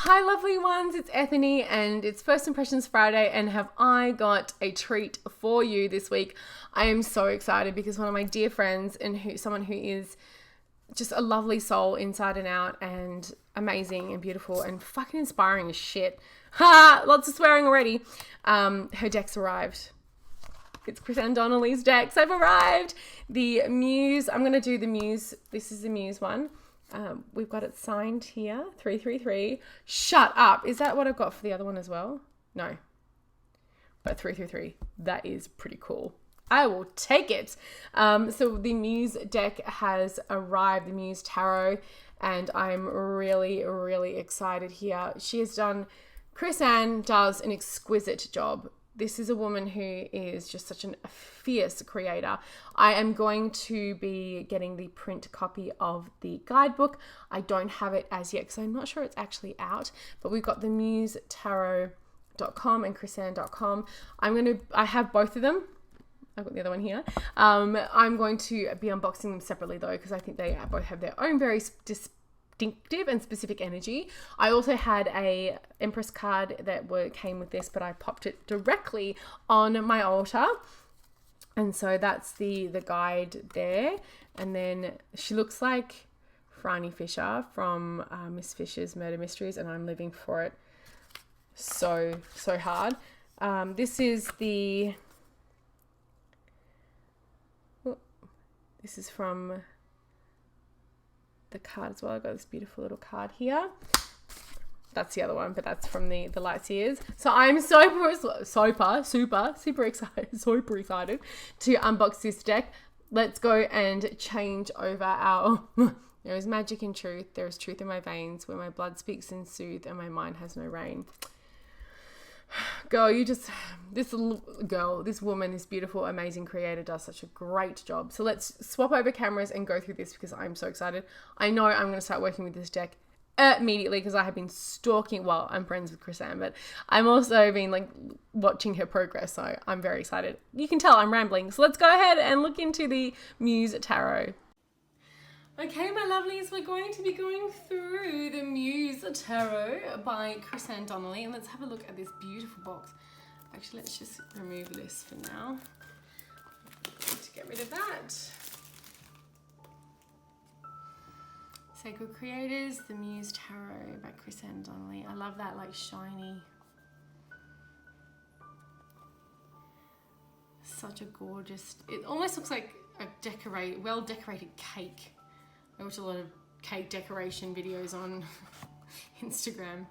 Hi lovely ones, it's Ethany and it's First Impressions Friday, and have I got a treat for you this week. I am so excited because one of my dear friends and someone who is just a lovely soul inside and out and amazing and beautiful and fucking inspiring as shit. Ha! Lots of swearing already. Her deck's arrived. It's Chris and Donnelly's decks have arrived. The Muse, I'm going to do the Muse. This is the Muse one. We've got it signed here, 333. Shut up. Is that what I've got for the other one as well? No. But 333. That is pretty cool. I will take it. So the Muse deck has arrived, the Muse Tarot, and I'm really, really excited here. Chris Ann does an exquisite job. This is a woman who is just such a fierce creator. I am going to be getting the print copy of the guidebook. I don't have it as yet because I'm not sure it's actually out, but we've got the musetarot.com and chrisann.com. I have both of them. I've got the other one here. I'm going to be unboxing them separately though, because I think they both have their own very distinctive and specific energy. I also had a Empress card that came with this, but I popped it directly on my altar. And so that's the guide there. And then she looks like Franny Fisher from Miss Fisher's Murder Mysteries, and I'm living for it so hard. This is from the card as well. I've got this beautiful little card here. That's the other one, but that's from the Lights Ears. So I'm super excited to unbox this deck. Let's go and change over our... There is magic in truth. There is truth in my veins, where my blood speaks in sooth and my mind has no rain. Girl, this woman, this beautiful, amazing creator does such a great job. So let's swap over cameras and go through this because I'm so excited. I know I'm going to start working with this deck immediately because I have been stalking, well, I'm friends with Chris Ann, but I'm also been watching her progress. So I'm very excited. You can tell I'm rambling. So let's go ahead and look into the Muse Tarot. Okay, my lovelies, we're going to be going through the Muse Tarot by Chris Ann Donnelly, and let's have a look at this beautiful box. Actually, let's just remove this for now. To get rid of that. Sacred Creators, the Muse Tarot by Chris Ann Donnelly. I love that shiny. Such a gorgeous, it almost looks like a well-decorated cake. I watch a lot of cake decoration videos on Instagram.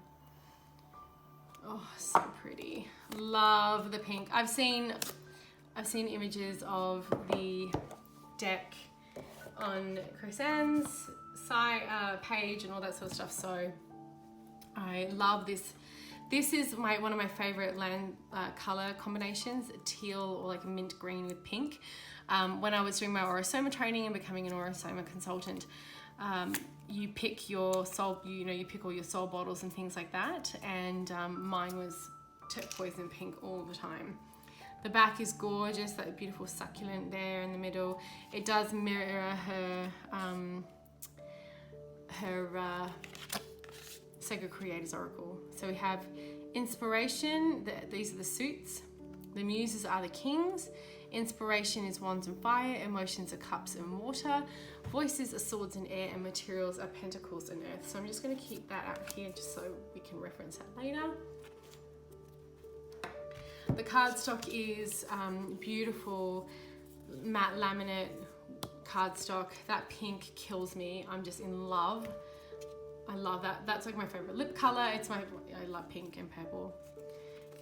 Oh, so pretty. Love the pink. I've seen images of the deck on Chris Ann's page and all that sort of stuff. So I love this. This is one of my favorite color combinations, teal or mint green with pink. When I was doing my Aurosoma training and becoming an Aurosoma consultant, you pick your soul, you pick all your soul bottles and things like that. And mine was turquoise and pink all the time. The back is gorgeous, that beautiful succulent there in the middle. It does mirror her Sacred Creators Oracle. So we have inspiration, these are the suits. The muses are the kings. Inspiration is wands and fire. Emotions are cups and water. Voices are swords and air. And materials are pentacles and earth. So I'm just going to keep that out here just so we can reference that later. The cardstock is beautiful matte laminate cardstock. That pink kills me. I'm just in love. I love that. That's my favorite lip color. I love pink and purple.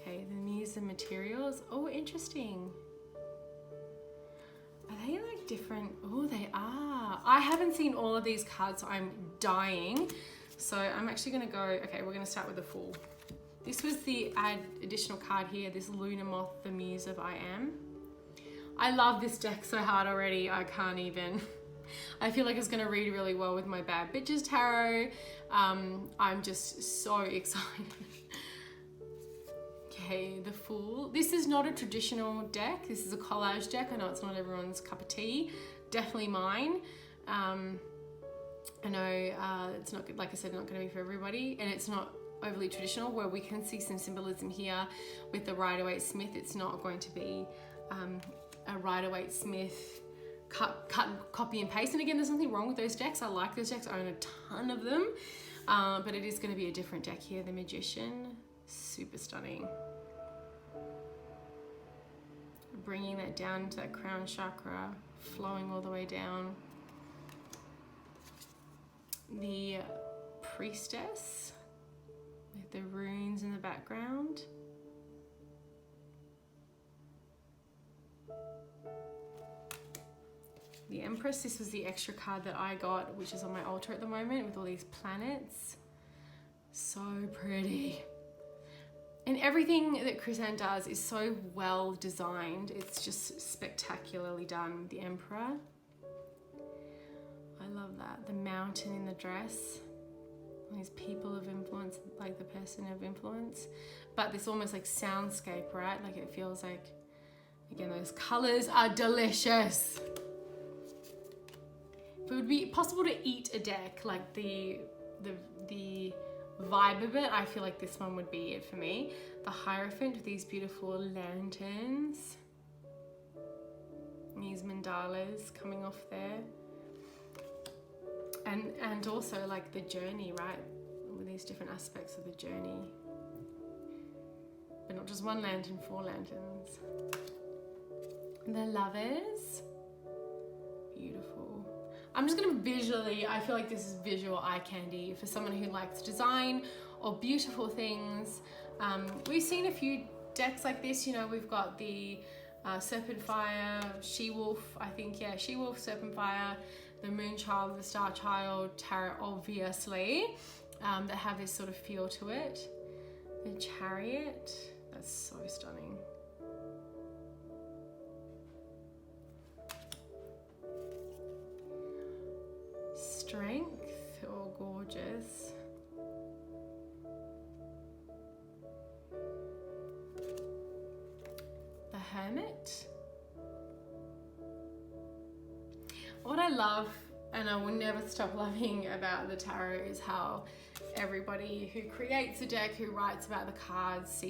Okay, the Muse and materials. Oh, interesting. Are they different? Oh, they are. I haven't seen all of these cards, so I'm dying. So I'm actually going to go, okay, we're going to start with the Fool. This was the additional card here, this Lunar Moth, the Muse of I Am. I love this deck so hard already, I can't even. I feel like it's going to read really well with my Bad Bitches Tarot. I'm just so excited. Okay, the Fool. This is not a traditional deck. This is a collage deck. I know it's not everyone's cup of tea. Definitely mine. I know it's not, like I said, not going to be for everybody, and it's not overly traditional, where we can see some symbolism here with the Rider-Waite-Smith. It's not going to be a Rider-Waite-Smith cut, copy and paste. And again, there's nothing wrong with those decks. I like those decks. I own a ton of them. But it is going to be a different deck here. The Magician, super stunning. Bringing that down to that crown chakra, flowing all the way down. The Priestess with the runes in the background. The Empress, this was the extra card that I got, which is on my altar at the moment with all these planets. So pretty. And everything that Chris-Anne does is so well designed. It's just spectacularly done. The Emperor. I love that. The mountain in the dress. These people of influence, like the person of influence. But this almost like soundscape, right? Like it feels like, again, those colors are delicious. If it would be possible to eat a deck, like the vibe of it, I feel like this one would be it for me. The Hierophant with these beautiful lanterns. These mandalas coming off there. And also like the journey, right? With these different aspects of the journey. But not just one lantern, 4 lanterns. The Lovers. Beautiful. I'm just gonna visually, I feel like this is visual eye candy for someone who likes design or beautiful things. We've seen a few decks like this, you know, we've got the Serpent Fire, She-Wolf, I think, yeah, She-Wolf, Serpent Fire, the Moon Child, the Star Child, Tarot, obviously, that have this sort of feel to it. The Chariot, that's so stunning. Strength, oh gorgeous. The Hermit. What I love, and I will never stop loving about the tarot, is how everybody who creates a deck, who writes about the cards,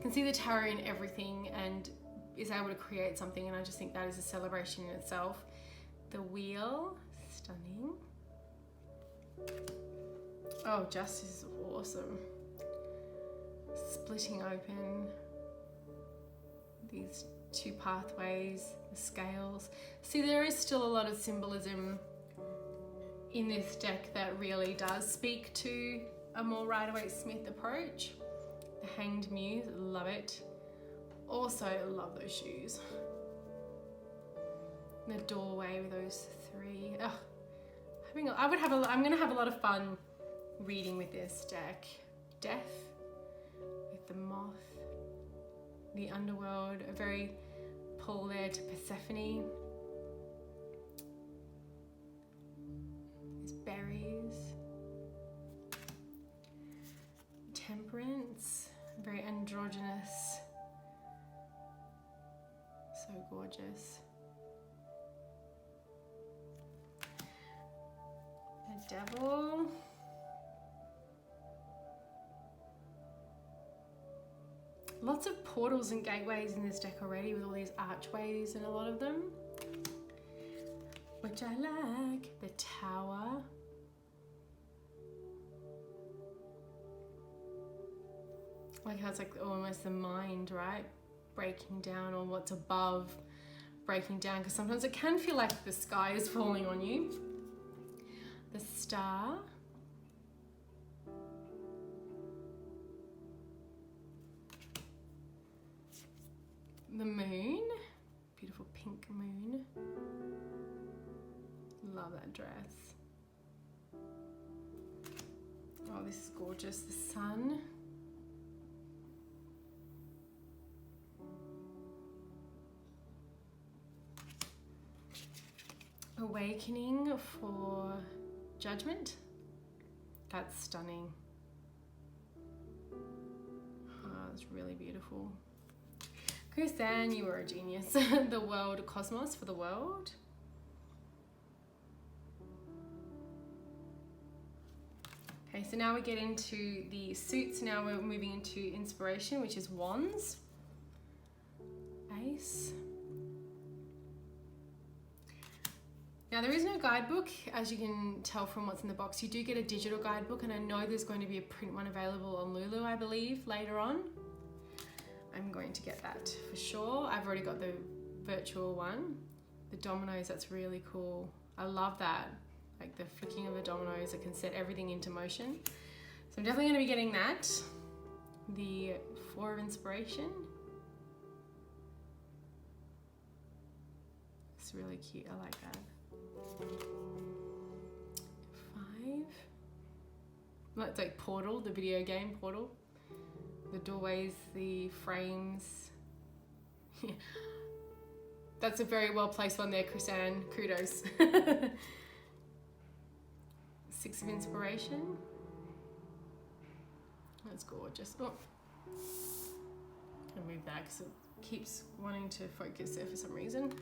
can see the tarot in everything and is able to create something, and I just think that is a celebration in itself. The Wheel, stunning. Oh, Justice is awesome. Splitting open these 2 pathways, the scales. See, there is still a lot of symbolism in this deck that really does speak to a more Rider-Waite-Smith approach. The Hanged Muse, love it. Also love those shoes. The Doorway with those 3. Ugh. I'm gonna have a lot of fun reading with this deck. Death with the Moth. The Underworld, a very pull there to Persephone. There's Berries. Temperance, very androgynous. So gorgeous. The Devil. Lots of portals and gateways in this deck already, with all these archways and a lot of them, which I like. The Tower. Like how it's like almost the mind, right? Breaking down, or what's above breaking down, because sometimes it can feel like the sky is falling on you. The Star. The Moon, beautiful pink moon. Love that dress. Oh, this is gorgeous. The Sun. Awakening for Judgment. That's stunning. Oh, it's really beautiful. Chris-Anne, you were a genius. The World, Cosmos for the World. Okay, so now we get into the suits. Now we're moving into inspiration, which is wands. Ace. Now there is no guidebook, as you can tell from what's in the box. You do get a digital guidebook, and I know there's going to be a print one available on Lulu, I believe, later on. I'm going to get that for sure. I've already got the virtual one. The dominoes, that's really cool. I love that. Like the flicking of the dominoes, I can set everything into motion. So I'm definitely going to be getting that. The 4 of inspiration. It's really cute, I like that. 5. Well, it's like Portal, the video game Portal. The doorways, the frames. Yeah. That's a very well placed one there, Chris-Anne. Kudos. 6 of inspiration. That's gorgeous. Oh, I'm gonna move that because it keeps wanting to focus there for some reason.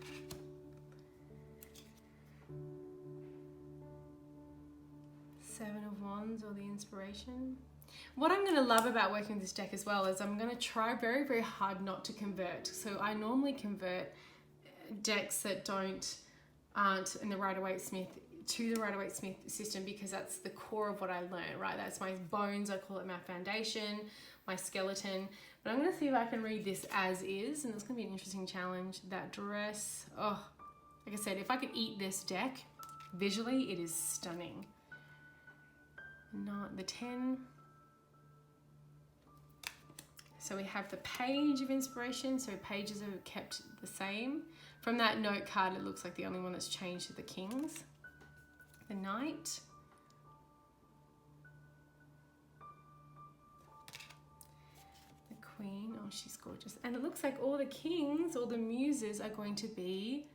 7 of Wands, or the inspiration. What I'm going to love about working with this deck as well is I'm going to try very, very hard not to convert. So I normally convert decks that aren't in the Rider-Waite-Smith to the Rider-Waite-Smith system, because that's the core of what I learned, right? That's my bones, I call it my foundation, my skeleton. But I'm going to see if I can read this as is, and it's going to be an interesting challenge. That dress, oh, like I said, if I could eat this deck, visually it is stunning. Not the 10. So we have the Page of Inspiration, so pages are kept the same. From that note card, it looks like the only one that's changed is the Kings. The Knight. The Queen, oh, she's gorgeous. And it looks like all the Kings, all the Muses are going to be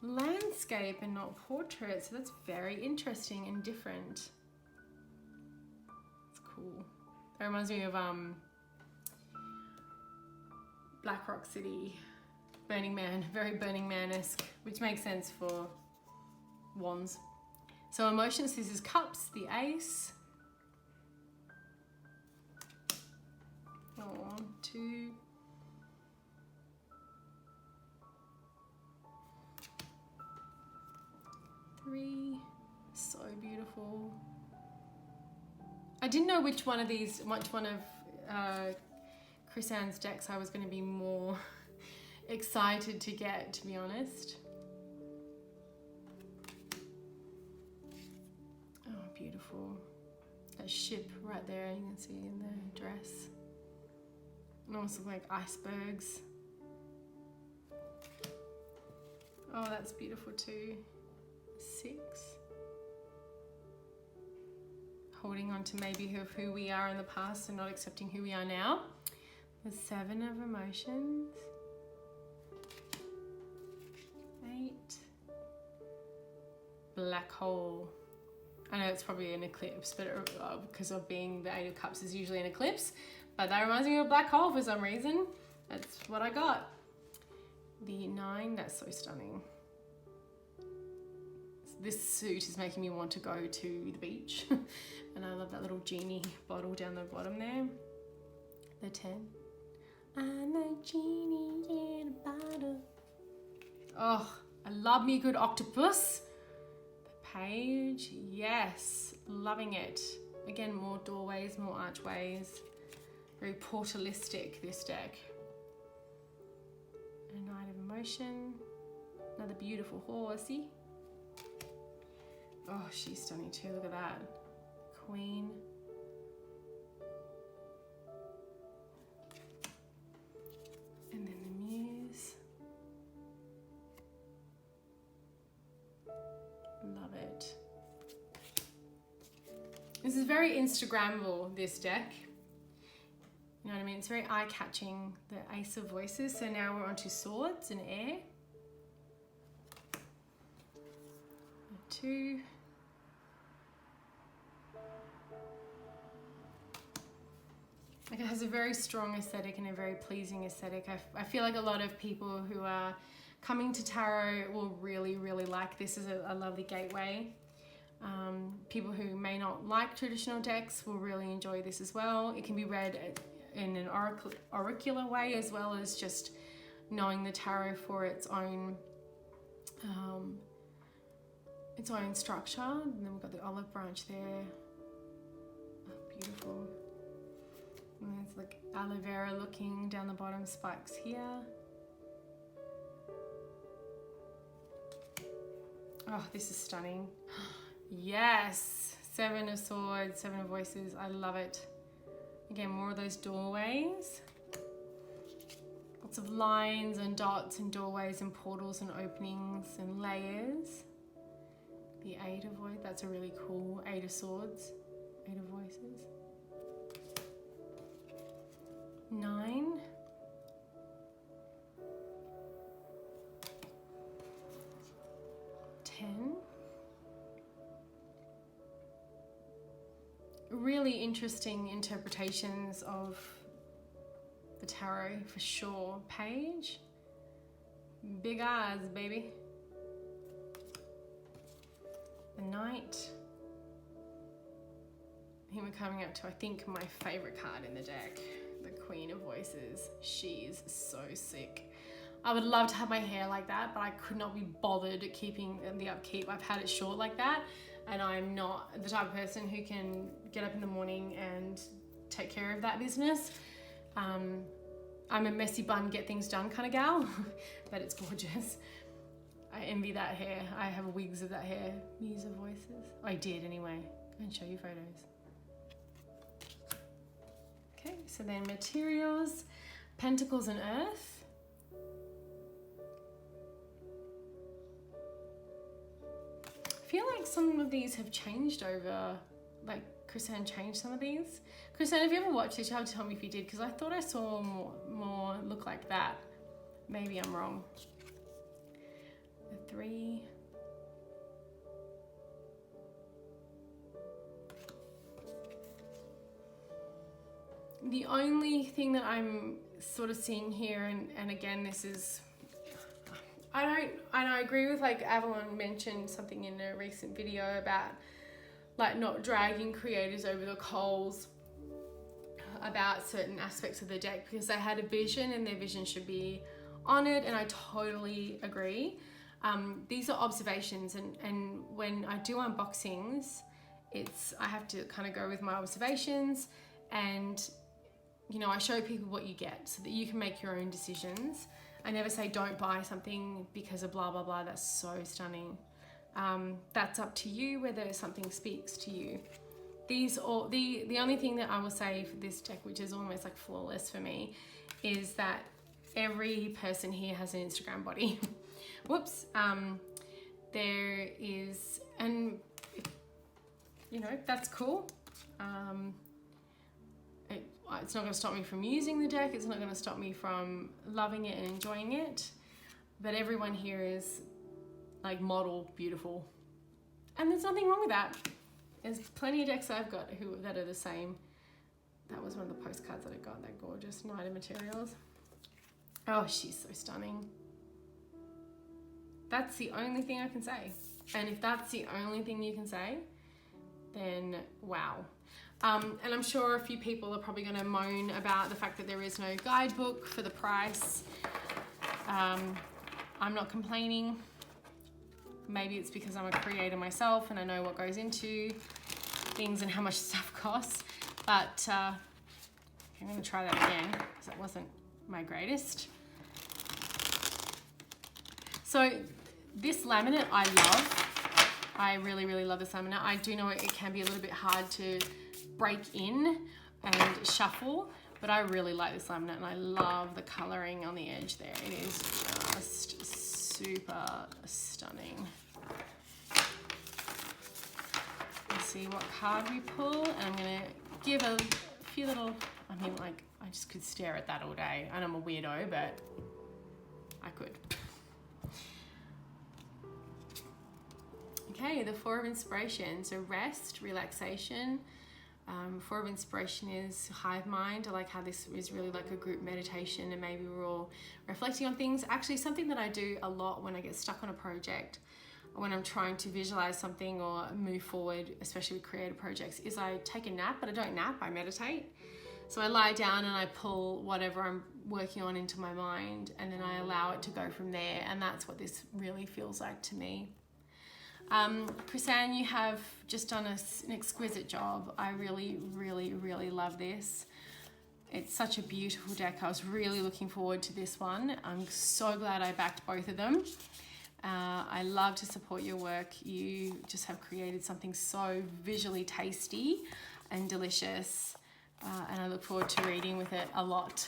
landscape and not portrait, so that's very interesting and different. It's cool. That reminds me of Black Rock City, Burning Man, very Burning Man-esque, which makes sense for wands. So emotions, this is cups, the ace. Oh, 2. Three. So beautiful. I didn't know which one of Chris-Anne's decks I was going to be more excited to get, to be honest. Oh, beautiful. That ship right there, you can see in the dress. It almost looks like icebergs. Oh, that's beautiful too. 6. Holding on to maybe who we are in the past and not accepting who we are now. The 7 of emotions. 8. Black hole. I know it's probably an eclipse, but because of being the 8 of cups is usually an eclipse, but that reminds me of a black hole for some reason. That's what I got. The 9, that's so stunning. This suit is making me want to go to the beach. And I love that little genie bottle down the bottom there. The 10. I'm a genie in a bottle. Oh, I love me a good octopus. The Page, yes, loving it. Again, more doorways, more archways. Very portalistic, this deck. A Knight of Emotion. Another beautiful horsey. Oh, she's stunning too, look at that. Queen. And then the Muse. Love it. This is very Instagrammable, this deck. You know what I mean? It's very eye-catching, the Ace of Voices. So now we're onto Swords and Air. 2. Like, it has a very strong aesthetic and a very pleasing aesthetic. I feel like a lot of people who are coming to tarot will really, really like this as a lovely gateway. People who may not like traditional decks will really enjoy this as well. It can be read in an auricular way, as well as just knowing the tarot for its own structure. And then we've got the olive branch there. Oh, beautiful. And there's like aloe vera looking down the bottom, spikes here. Oh, this is stunning. Yes, 7 of Swords, 7 of Voices. I love it. Again, more of those doorways. Lots of lines and dots and doorways and portals and openings and layers. The 8 of Voices, that's a really cool 8 of Swords, 8 of Voices. 9. 10. Really interesting interpretations of the tarot for sure. Page. Big eyes, baby. The Knight. Here we're coming up to, I think, my favorite card in the deck. The Queen of Voices. She's so sick. I would love to have my hair like that, but I could not be bothered keeping the upkeep. I've had it short like that, and I'm not the type of person who can get up in the morning and take care of that business. I'm a messy bun, get things done kind of gal, but it's gorgeous. I envy that hair. I have wigs of that hair. Muse of Voices. I did anyway. I can show you photos. Okay, so then materials, Pentacles and Earth. I feel like some of these have changed over, like Chrisanne changed some of these. Chrisanne, have you ever watched this? You have to tell me if you did, because I thought I saw more look like that. Maybe I'm wrong. The 3. The only thing that I'm sort of seeing here, and again, this is, I agree with, like, Avalon mentioned something in a recent video about like not dragging creators over the coals about certain aspects of the deck, because they had a vision and their vision should be honored, and I totally agree. These are observations, and when I do unboxings, I have to kind of go with my observations, and you know, I show people what you get so that you can make your own decisions. I never say don't buy something because of blah blah blah. That's so stunning. That's up to you whether something speaks to you. The only thing that I will say for this deck, which is almost like flawless for me, is that every person here has an Instagram body. Whoops. There is, and you know, that's cool. It's not going to stop me from using the deck. It's not going to stop me from loving it and enjoying it. But everyone here is like beautiful, and there's nothing wrong with that. There's plenty of decks I've got that are the same. That was one of the postcards that I got, that gorgeous Knight of Materials. Oh, she's so stunning. That's the only thing I can say. And if that's the only thing you can say, then wow. And I'm sure a few people are probably going to moan about the fact that there is no guidebook for the price. I'm not complaining. Maybe it's because I'm a creator myself and I know what goes into things and how much stuff costs. But I'm going to try that again because it wasn't my greatest. So this laminate I love. I really, really love this laminate. I do know it can be a little bit hard to break in and shuffle, but I really like this laminate and I love the coloring on the edge there. It is just super stunning. Let's see what card we pull, and I'm gonna give a few little, I mean, like, I just could stare at that all day, and I'm a weirdo, but I could. Okay, the 4 of Inspiration. So rest, relaxation. 4 of Inspiration is hive mind. I like how this is really like a group meditation, and maybe we're all reflecting on things. Actually, something that I do a lot when I get stuck on a project, when I'm trying to visualize something or move forward, especially with creative projects, is I take a nap, but I don't nap, I meditate. So I lie down and I pull whatever I'm working on into my mind, and then I allow it to go from there. And that's what this really feels like to me. Chris-Anne, you have just done an exquisite job. I really, really, really love this. It's such a beautiful deck. I was really looking forward to this one. I'm so glad I backed both of them. I love to support your work. You just have created something so visually tasty and delicious. And I look forward to reading with it a lot.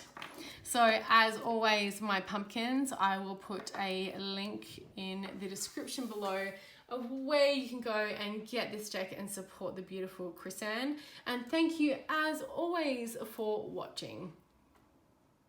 So as always, my pumpkins, I will put a link in the description below of where you can go and get this deck and support the beautiful Chris-Anne. And thank you as always for watching.